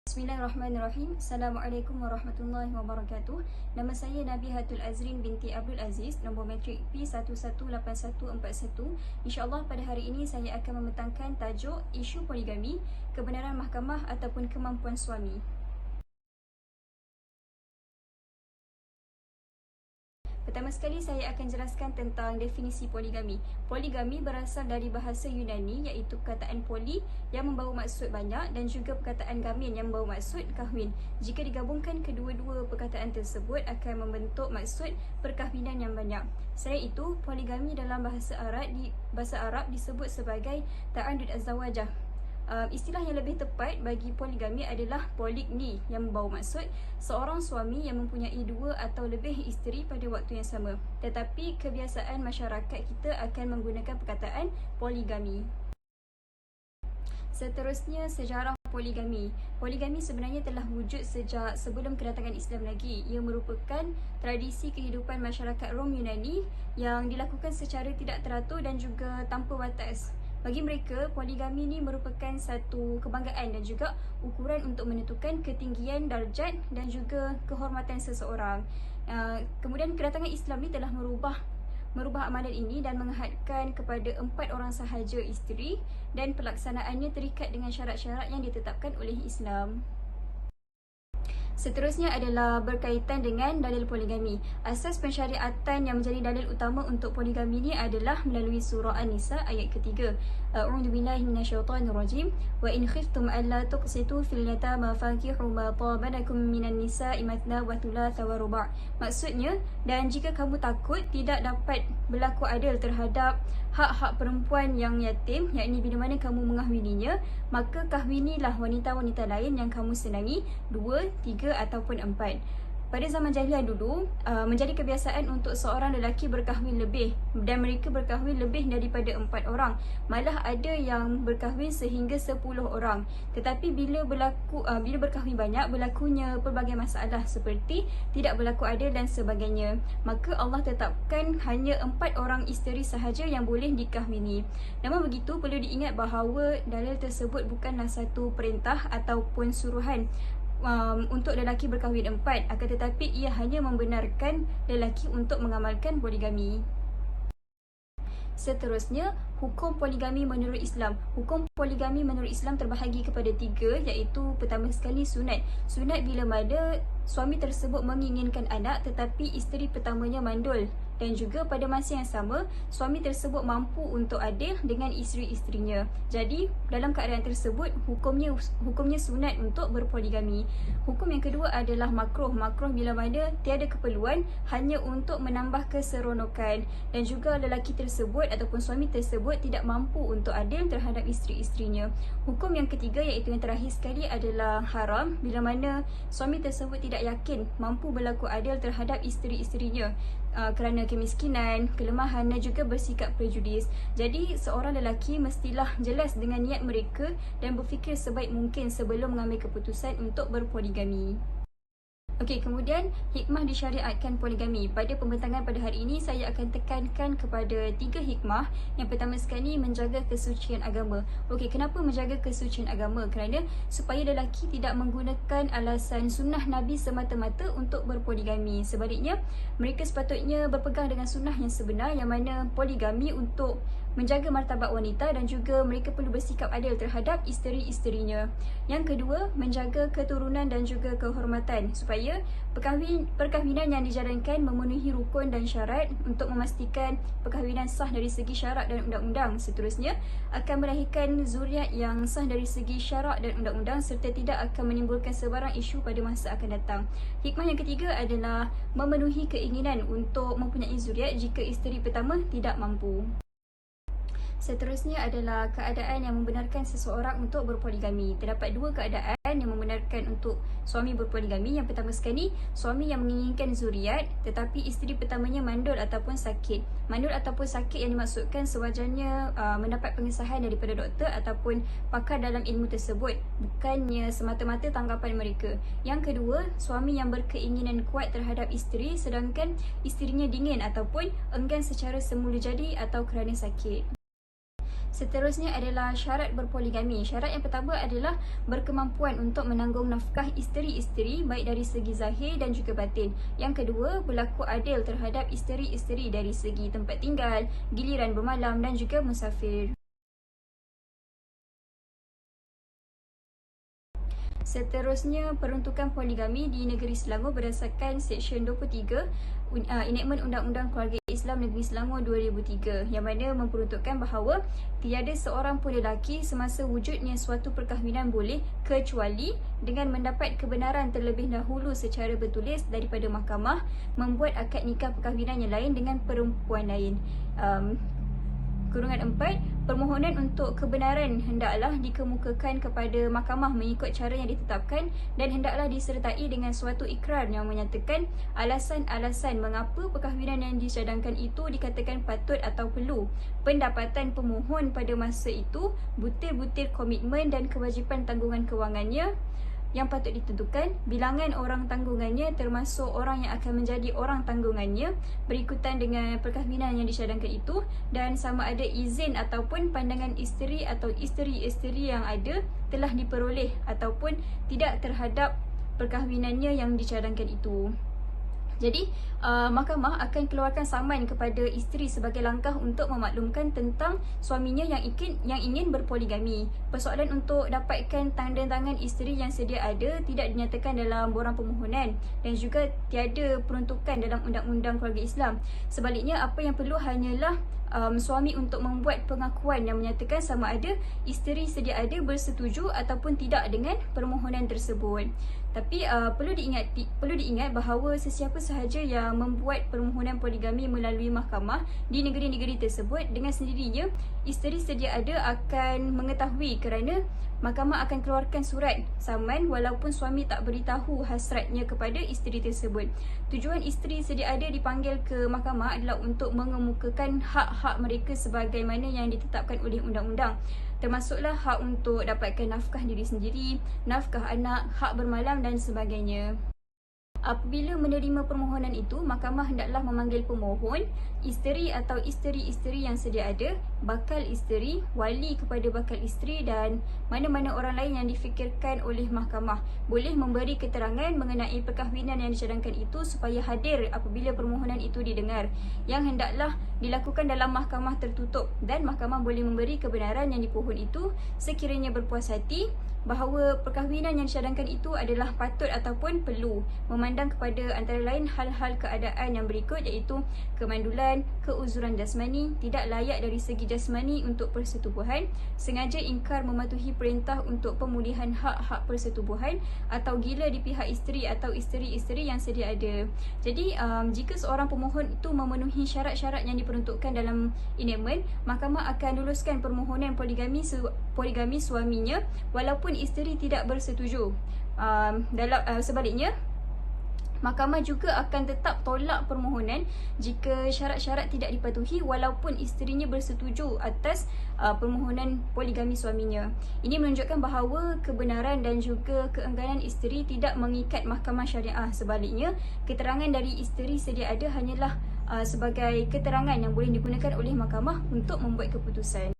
Bismillahirrahmanirrahim. Assalamualaikum warahmatullahi wabarakatuh. Nama saya Nabihatul Azrin binti Abdul Aziz, nombor matrik P118141. InsyaAllah pada hari ini saya akan membentangkan tajuk isu poligami, kebenaran mahkamah ataupun kemampuan suami. Pertama sekali saya akan jelaskan tentang definisi poligami. Poligami berasal dari bahasa Yunani iaitu perkataan poli yang membawa maksud banyak dan juga perkataan gamin yang membawa maksud kahwin. Jika digabungkan kedua-dua perkataan tersebut akan membentuk maksud perkahwinan yang banyak. Selain itu, poligami dalam bahasa Arab disebut sebagai ta'addud az-zawajah. Istilah yang lebih tepat bagi poligami adalah poligni yang membawa maksud seorang suami yang mempunyai dua atau lebih isteri pada waktu yang sama. Tetapi kebiasaan masyarakat kita akan menggunakan perkataan poligami. Seterusnya, sejarah poligami. Poligami sebenarnya telah wujud sejak sebelum kedatangan Islam lagi. Ia merupakan tradisi kehidupan masyarakat Rom Yunani yang dilakukan secara tidak teratur dan juga tanpa batas. Bagi mereka, poligami ini merupakan satu kebanggaan dan juga ukuran untuk menentukan ketinggian darjat dan juga kehormatan seseorang. Kemudian kedatangan Islam ini telah merubah amalan ini dan menghadkan kepada 4 orang sahaja isteri dan pelaksanaannya terikat dengan syarat-syarat yang ditetapkan oleh Islam. Seterusnya adalah berkaitan dengan dalil poligami. Asas pensyariatan yang menjadi dalil utama untuk poligami ini adalah melalui surah An-Nisa ayat ketiga. A'udzu billahi minasyaitonir rajim. Wa in khiftum alla tuqsitu fil yatama fankihu ma taba lakum minan nisa'i mathna wa thulatha wa ruba'. Maksudnya, dan jika kamu takut tidak dapat berlaku adil terhadap hak-hak perempuan yang yatim, yakni bila mana kamu mengahwininya, maka kahwinilah wanita-wanita lain yang kamu senangi, 2, 3 ataupun 4. Pada zaman jahiliah dulu, menjadi kebiasaan untuk seorang lelaki berkahwin lebih dan mereka berkahwin lebih daripada 4 orang. Malah ada yang berkahwin sehingga 10 orang. Tetapi bila berkahwin banyak, berlakunya pelbagai masalah seperti tidak berlaku adil dan sebagainya. Maka Allah tetapkan hanya 4 orang isteri sahaja yang boleh dikahwini. Namun begitu, perlu diingat bahawa dalil tersebut bukanlah satu perintah ataupun suruhan untuk lelaki berkahwin 4, akan tetapi ia hanya membenarkan lelaki untuk mengamalkan poligami. Seterusnya, hukum poligami menurut Islam. Hukum poligami menurut Islam terbahagi kepada 3, iaitu pertama sekali sunat. Sunat bila mana suami tersebut menginginkan anak tetapi isteri pertamanya mandul, dan juga pada masa yang sama suami tersebut mampu untuk adil dengan isteri-isterinya. Jadi dalam keadaan tersebut hukumnya sunat untuk berpoligami. Hukum yang kedua adalah makruh. Makruh bila mana tiada keperluan, hanya untuk menambah keseronokan, dan juga lelaki tersebut ataupun suami tersebut tidak mampu untuk adil terhadap isteri-isterinya. Hukum yang ketiga iaitu yang terakhir sekali adalah haram bila mana suami tersebut tidak yakin mampu berlaku adil terhadap isteri-isterinya kerana kemiskinan, kelemahan dan juga bersikap prejudis. Jadi seorang lelaki mestilah jelas dengan niat mereka dan berfikir sebaik mungkin sebelum mengambil keputusan untuk berpoligami. Okey, kemudian hikmah disyariatkan poligami. Pada pembentangan pada hari ini, saya akan tekankan kepada 3 hikmah. Yang pertama sekali, menjaga kesucian agama. Okey, kenapa menjaga kesucian agama? Kerana supaya lelaki tidak menggunakan alasan sunnah Nabi semata-mata untuk berpoligami. Sebaliknya, mereka sepatutnya berpegang dengan sunnah yang sebenar, yang mana poligami untuk menjaga martabat wanita dan juga mereka perlu bersikap adil terhadap isteri-isterinya. Yang kedua, menjaga keturunan dan juga kehormatan supaya perkahwinan yang dijalankan memenuhi rukun dan syarat untuk memastikan perkahwinan sah dari segi syarak dan undang-undang. Seterusnya, akan melahirkan zuriat yang sah dari segi syarak dan undang-undang serta tidak akan menimbulkan sebarang isu pada masa akan datang. Hikmah yang ketiga adalah memenuhi keinginan untuk mempunyai zuriat jika isteri pertama tidak mampu. Seterusnya adalah keadaan yang membenarkan seseorang untuk berpoligami. Terdapat 2 keadaan yang membenarkan untuk suami berpoligami. Yang pertama sekali, suami yang menginginkan zuriat tetapi isteri pertamanya mandul ataupun sakit. Mandul ataupun sakit yang dimaksudkan sewajarnya mendapat pengesahan daripada doktor ataupun pakar dalam ilmu tersebut, bukannya semata-mata tanggapan mereka. Yang kedua, suami yang berkeinginan kuat terhadap isteri sedangkan isterinya dingin ataupun enggan secara semula jadi atau kerana sakit. Seterusnya adalah syarat berpoligami. Syarat yang pertama adalah berkemampuan untuk menanggung nafkah isteri-isteri baik dari segi zahir dan juga batin. Yang kedua, berlaku adil terhadap isteri-isteri dari segi tempat tinggal, giliran bermalam dan juga musafir. Seterusnya, peruntukan poligami di negeri Selangor berdasarkan Seksyen 23 Enactment Undang-Undang Keluarga Islam Negeri Selangor 2003, yang mana memperuntukkan bahawa tiada seorang pun lelaki semasa wujudnya suatu perkahwinan boleh kecuali dengan mendapat kebenaran terlebih dahulu secara bertulis daripada mahkamah membuat akad nikah perkahwinan yang lain dengan perempuan lain. Kurungan 4, permohonan untuk kebenaran hendaklah dikemukakan kepada mahkamah mengikut cara yang ditetapkan dan hendaklah disertai dengan suatu ikrar yang menyatakan alasan-alasan mengapa perkahwinan yang disyadangkan itu dikatakan patut atau perlu, pendapatan pemohon pada masa itu, butir-butir komitmen dan kewajipan tanggungan kewangannya yang patut ditentukan, bilangan orang tanggungannya termasuk orang yang akan menjadi orang tanggungannya berikutan dengan perkahwinan yang disyadangkan itu, dan sama ada izin ataupun pandangan isteri atau isteri-isteri yang ada telah diperoleh ataupun tidak terhadap perkahwinannya yang disyadangkan itu. Jadi, mahkamah akan keluarkan saman kepada isteri sebagai langkah untuk memaklumkan tentang suaminya yang ingin berpoligami. Persoalan untuk dapatkan tanda tangan isteri yang sedia ada tidak dinyatakan dalam borang permohonan dan juga tiada peruntukan dalam Undang-Undang Keluarga Islam. Sebaliknya, apa yang perlu hanyalah suami untuk membuat pengakuan yang menyatakan sama ada isteri sedia ada bersetuju ataupun tidak dengan permohonan tersebut. Tapi perlu diingat bahawa sesiapa sahaja yang membuat permohonan poligami melalui mahkamah di negeri-negeri tersebut, dengan sendirinya isteri sedia ada akan mengetahui kerana mahkamah akan keluarkan surat saman walaupun suami tak beritahu hasratnya kepada isteri tersebut. Tujuan isteri sedia ada dipanggil ke mahkamah adalah untuk mengemukakan hak-hak mereka sebagaimana yang ditetapkan oleh undang-undang. Termasuklah hak untuk dapatkan nafkah diri sendiri, nafkah anak, hak bermalam dan sebagainya. Apabila menerima permohonan itu, mahkamah hendaklah memanggil pemohon, isteri atau isteri-isteri yang sedia ada, bakal isteri, wali kepada bakal isteri dan mana-mana orang lain yang difikirkan oleh mahkamah boleh memberi keterangan mengenai perkahwinan yang disyadangkan itu supaya hadir apabila permohonan itu didengar, yang hendaklah dilakukan dalam mahkamah tertutup, dan mahkamah boleh memberi kebenaran yang dipohon itu sekiranya berpuas hati bahawa perkahwinan yang disyadangkan itu adalah patut ataupun perlu, memandang kepada antara lain hal-hal keadaan yang berikut, iaitu kemandulan, keuzuran jasmani, tidak layak dari segi jasmani untuk persetubuhan, sengaja ingkar mematuhi perintah untuk pemulihan hak-hak persetubuhan, atau gila di pihak isteri atau isteri-isteri yang sedia ada. Jadi jika seorang pemohon itu memenuhi syarat-syarat yang diperuntukkan dalam enactment, mahkamah akan luluskan permohonan poligami suaminya walaupun isteri tidak bersetuju. Sebaliknya, mahkamah juga akan tetap tolak permohonan jika syarat-syarat tidak dipatuhi walaupun isterinya bersetuju atas permohonan poligami suaminya. Ini menunjukkan bahawa kebenaran dan juga keengganan isteri tidak mengikat mahkamah syariah. Sebaliknya, keterangan dari isteri sedia ada hanyalah sebagai keterangan yang boleh digunakan oleh mahkamah untuk membuat keputusan.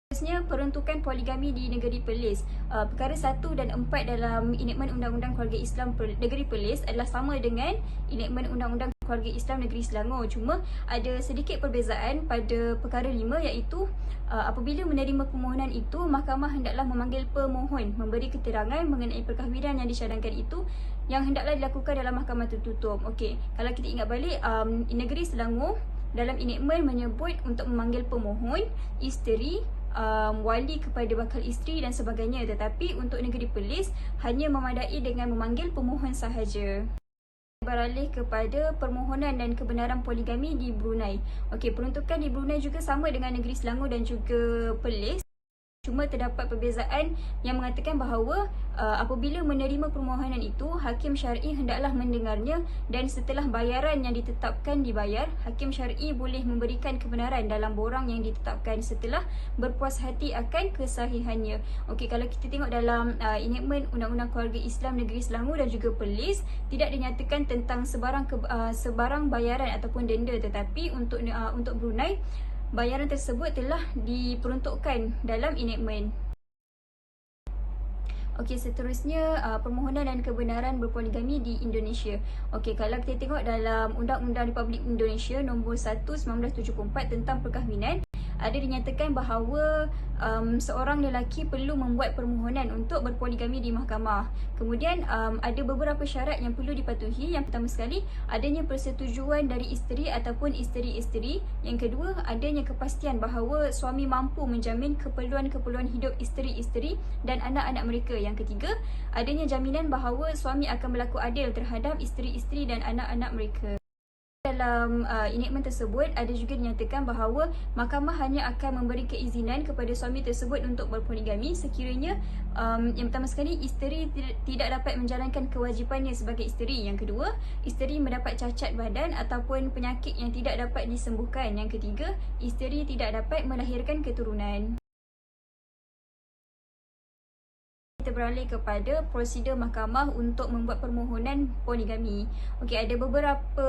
Seterusnya, peruntukan poligami di negeri Perlis. Perkara 1 dan 4 dalam Enactment Undang-Undang Keluarga Islam Negeri Perlis adalah sama dengan Enactment Undang-Undang Keluarga Islam Negeri Selangor. Cuma ada sedikit perbezaan pada perkara 5, iaitu apabila menerima permohonan itu, mahkamah hendaklah memanggil pemohon memberi keterangan mengenai perkahwinan yang disyadangkan itu, yang hendaklah dilakukan dalam mahkamah tertutup. Okey, kalau kita ingat balik, negeri Selangor dalam enactment menyebut untuk memanggil pemohon, isteri, wali kepada bakal isteri dan sebagainya, tetapi untuk negeri Perlis hanya memadai dengan memanggil pemohon sahaja. Beralih kepada permohonan dan kebenaran poligami di Brunei. Okey, peruntukan di Brunei juga sama dengan negeri Selangor dan juga Perlis. Cuma terdapat perbezaan yang mengatakan bahawa apabila menerima permohonan itu, hakim syar'i hendaklah mendengarnya dan setelah bayaran yang ditetapkan dibayar, hakim syar'i boleh memberikan kebenaran dalam borang yang ditetapkan setelah berpuas hati akan kesahihannya. Okey, kalau kita tengok dalam enactment Undang-Undang Keluarga Islam Negeri Selangor dan juga Perlis, tidak dinyatakan tentang sebarang bayaran ataupun denda, tetapi untuk Brunei bayaran tersebut telah diperuntukkan dalam enactment. Okey, seterusnya permohonan dan kebenaran berpoligami di Indonesia. Okey, kalau kita tengok dalam Undang-Undang Republik Indonesia nombor 1 1974 tentang perkahwinan, ada dinyatakan bahawa seorang lelaki perlu membuat permohonan untuk berpoligami di mahkamah. Kemudian ada beberapa syarat yang perlu dipatuhi. Yang pertama sekali, adanya persetujuan dari isteri ataupun isteri-isteri. Yang kedua, adanya kepastian bahawa suami mampu menjamin keperluan-keperluan hidup isteri-isteri dan anak-anak mereka. Yang ketiga, adanya jaminan bahawa suami akan berlaku adil terhadap isteri-isteri dan anak-anak mereka. Dalam enactment tersebut ada juga dinyatakan bahawa mahkamah hanya akan memberi keizinan kepada suami tersebut untuk berpoligami sekiranya yang pertama sekali, isteri tidak dapat menjalankan kewajipannya sebagai isteri. Yang kedua, isteri mendapat cacat badan ataupun penyakit yang tidak dapat disembuhkan. Yang ketiga, isteri tidak dapat melahirkan keturunan. Kita beralih kepada prosedur mahkamah untuk membuat permohonan poligami. Okey, ada beberapa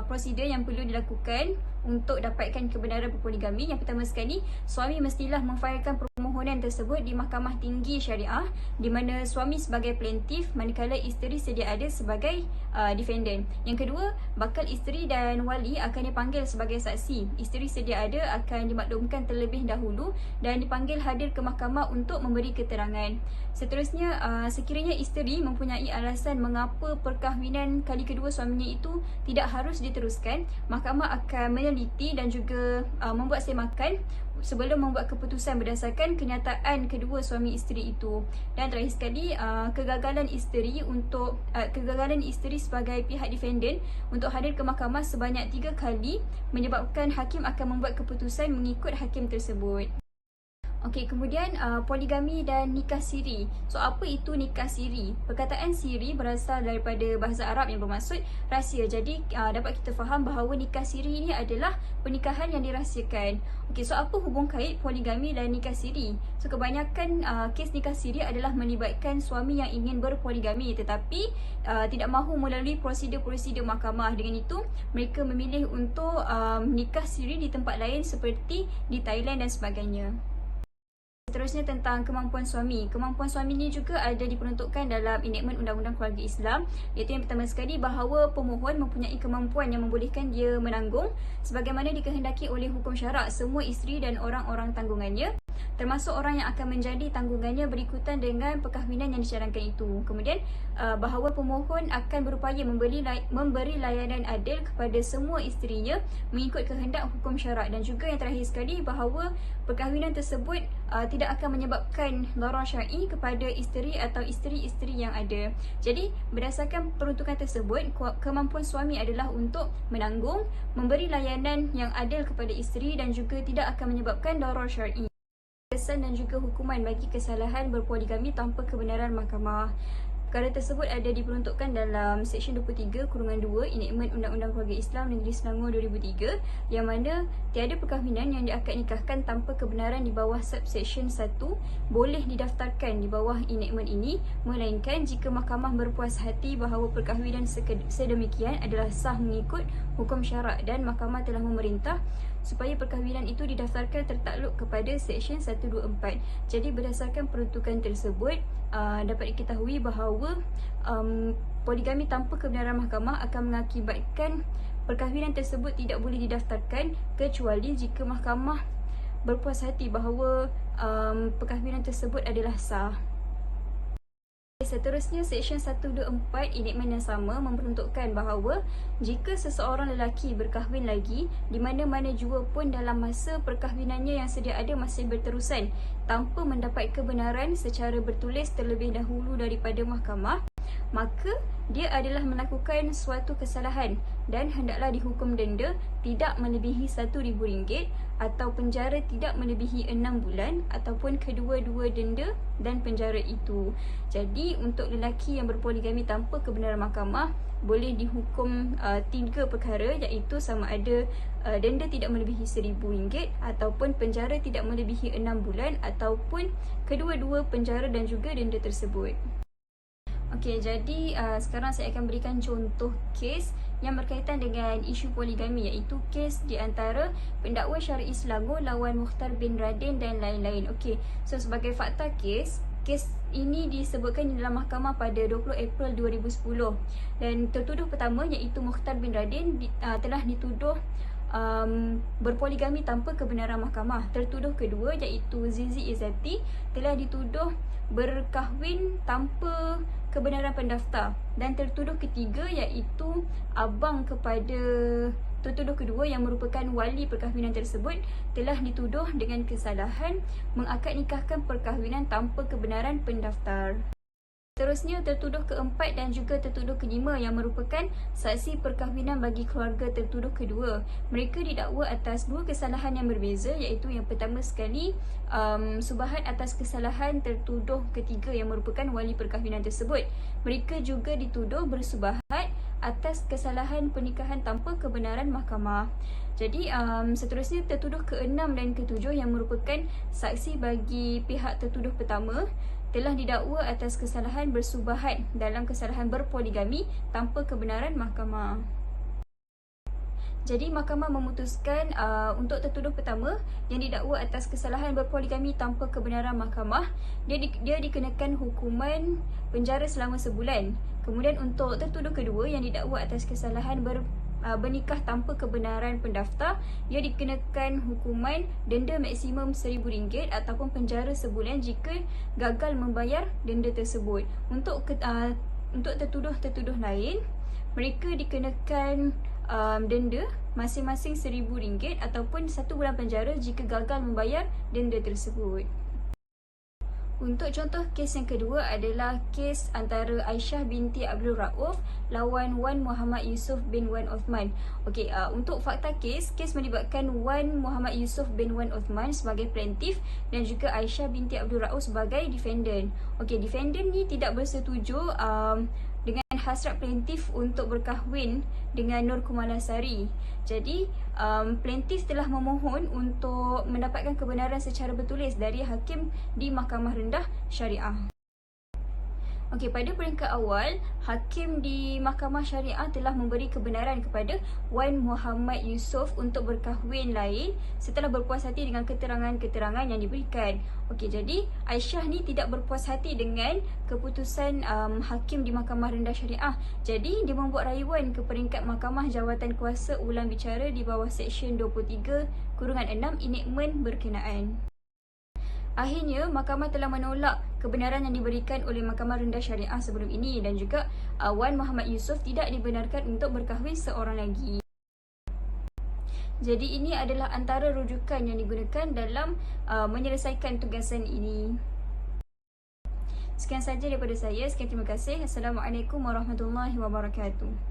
prosedur yang perlu dilakukan untuk dapatkan kebenaran berpoligami. Yang pertama sekali, suami mestilah memfailkan permohonan tersebut di Mahkamah Tinggi Syariah, di mana suami sebagai plaintiff manakala isteri sedia ada sebagai defendant. Yang kedua, bakal isteri dan wali akan dipanggil sebagai saksi. Isteri sedia ada akan dimaklumkan terlebih dahulu dan dipanggil hadir ke mahkamah untuk memberi keterangan. Seterusnya, sekiranya isteri mempunyai alasan mengapa perkahwinan kali kedua suaminya itu tidak harus diteruskan, mahkamah akan meneliti dan juga membuat semakan sebelum membuat keputusan berdasarkan kenyataan kedua suami isteri itu. Dan terakhir sekali, kegagalan isteri sebagai pihak defendant untuk hadir ke mahkamah sebanyak 3 kali menyebabkan hakim akan membuat keputusan mengikut hakim tersebut. Okey, kemudian poligami dan nikah siri. So, apa itu nikah siri? Perkataan siri berasal daripada bahasa Arab yang bermaksud rahsia. Jadi, dapat kita faham bahawa nikah siri ini adalah pernikahan yang dirahsiakan. Okey, so apa hubung kait poligami dan nikah siri? So, kebanyakan kes nikah siri adalah melibatkan suami yang ingin berpoligami tetapi tidak mahu melalui prosedur-prosedur mahkamah. Dengan itu, mereka memilih untuk nikah siri di tempat lain seperti di Thailand dan sebagainya. Seterusnya tentang kemampuan suami. Kemampuan suami ini juga ada diperuntukkan dalam enactment Undang-Undang Keluarga Islam, iaitu yang pertama sekali bahawa pemohon mempunyai kemampuan yang membolehkan dia menanggung sebagaimana dikehendaki oleh hukum syarak semua isteri dan orang-orang tanggungannya, termasuk orang yang akan menjadi tanggungannya berikutan dengan perkahwinan yang dicarankan itu. Kemudian bahawa pemohon akan berupaya memberi layanan adil kepada semua isterinya mengikut kehendak hukum syarak. Dan juga yang terakhir sekali bahawa perkahwinan tersebut tidak akan menyebabkan darar syar'i kepada isteri atau isteri-isteri yang ada. Jadi berdasarkan peruntukan tersebut, kemampuan suami adalah untuk menanggung, memberi layanan yang adil kepada isteri dan juga tidak akan menyebabkan darar syar'i. Kesan dan juga hukuman bagi kesalahan berpoligami tanpa kebenaran mahkamah. Perkara tersebut ada diperuntukkan dalam Seksyen 23/2 Enactment Undang-Undang Keluarga Islam Negeri Selangor 2003, yang mana tiada perkahwinan yang diakad nikahkan tanpa kebenaran di bawah subsection 1 boleh didaftarkan di bawah enactment ini, melainkan jika mahkamah berpuas hati bahawa perkahwinan sedemikian adalah sah mengikut hukum syarak dan mahkamah telah memerintah supaya perkahwinan itu didaftarkan tertakluk kepada Seksyen 124. Jadi berdasarkan peruntukan tersebut, dapat diketahui bahawa poligami tanpa kebenaran mahkamah akan mengakibatkan perkahwinan tersebut tidak boleh didaftarkan kecuali jika mahkamah berpuas hati bahawa perkahwinan tersebut adalah sah. Seterusnya, Seksyen 124 enactment yang sama memperuntukkan bahawa jika seseorang lelaki berkahwin lagi di mana-mana jua pun dalam masa perkahwinannya yang sedia ada masih berterusan tanpa mendapat kebenaran secara bertulis terlebih dahulu daripada mahkamah, maka dia adalah melakukan suatu kesalahan dan hendaklah dihukum denda tidak melebihi RM1,000 atau penjara tidak melebihi 6 bulan ataupun kedua-dua denda dan penjara itu. Jadi untuk lelaki yang berpoligami tanpa kebenaran mahkamah boleh dihukum 3 perkara, iaitu sama ada denda tidak melebihi RM1,000 ataupun penjara tidak melebihi 6 bulan ataupun kedua-dua penjara dan juga denda tersebut. Okey, jadi sekarang saya akan berikan contoh kes yang berkaitan dengan isu poligami, iaitu kes di antara pendakwa Syari'i Selangor lawan Mukhtar bin Radin dan lain-lain. Okey, so sebagai fakta kes ini disebutkan di dalam mahkamah pada 20 April 2010 dan tertuduh pertama iaitu Mukhtar bin Radin telah dituduh berpoligami tanpa kebenaran mahkamah. Tertuduh kedua iaitu Zizi Izzati telah dituduh berkahwin tanpa kebenaran pendaftar, dan tertuduh ketiga iaitu abang kepada tertuduh kedua yang merupakan wali perkahwinan tersebut telah dituduh dengan kesalahan mengakad nikahkan perkahwinan tanpa kebenaran pendaftar. Seterusnya, tertuduh keempat dan juga tertuduh kelima yang merupakan saksi perkahwinan bagi keluarga tertuduh kedua. Mereka didakwa atas dua kesalahan yang berbeza, iaitu yang pertama sekali subahat atas kesalahan tertuduh ketiga yang merupakan wali perkahwinan tersebut. Mereka juga dituduh bersubahat atas kesalahan pernikahan tanpa kebenaran mahkamah. Jadi seterusnya tertuduh ke-6 dan ke-7 yang merupakan saksi bagi pihak tertuduh pertama telah didakwa atas kesalahan bersubahat dalam kesalahan berpoligami tanpa kebenaran mahkamah. Jadi mahkamah memutuskan untuk tertuduh pertama yang didakwa atas kesalahan berpoligami tanpa kebenaran mahkamah, dia dikenakan hukuman penjara selama sebulan. Kemudian untuk tertuduh kedua yang didakwa atas kesalahan bernikah tanpa kebenaran pendaftar, ia dikenakan hukuman denda maksimum RM1,000 ataupun penjara sebulan jika gagal membayar denda tersebut. Untuk tertuduh-tertuduh lain, mereka dikenakan denda masing-masing RM1,000 ataupun 1 bulan penjara jika gagal membayar denda tersebut. Untuk contoh kes yang kedua adalah kes antara Aisyah binti Abdul Rauf lawan Wan Muhammad Yusof bin Wan Othman. Okey, untuk fakta kes melibatkan Wan Muhammad Yusof bin Wan Othman sebagai plaintiff dan juga Aisyah binti Abdul Rauf sebagai defendant. Okey, defendant ni tidak bersetuju dengan hasrat plaintiff untuk berkahwin dengan Nur Kumalasari. Jadi plaintiff telah memohon untuk mendapatkan kebenaran secara bertulis dari hakim di Mahkamah Rendah Syariah. Okey, pada peringkat awal, hakim di Mahkamah Syariah telah memberi kebenaran kepada Wan Muhammad Yusof untuk berkahwin lain setelah berpuas hati dengan keterangan-keterangan yang diberikan. Okey, jadi Aisyah ni tidak berpuas hati dengan keputusan hakim di Mahkamah Rendah Syariah. Jadi dia membuat rayuan ke peringkat Mahkamah Jawatan Kuasa Ulang Bicara di bawah Seksyen 23/6 enactment berkenaan. Akhirnya, mahkamah telah menolak kebenaran yang diberikan oleh Mahkamah Rendah Syariah sebelum ini dan juga Wan Muhammad Yusof tidak dibenarkan untuk berkahwin seorang lagi. Jadi ini adalah antara rujukan yang digunakan dalam menyelesaikan tugasan ini. Sekian saja daripada saya. Sekian, terima kasih. Assalamualaikum warahmatullahi wabarakatuh.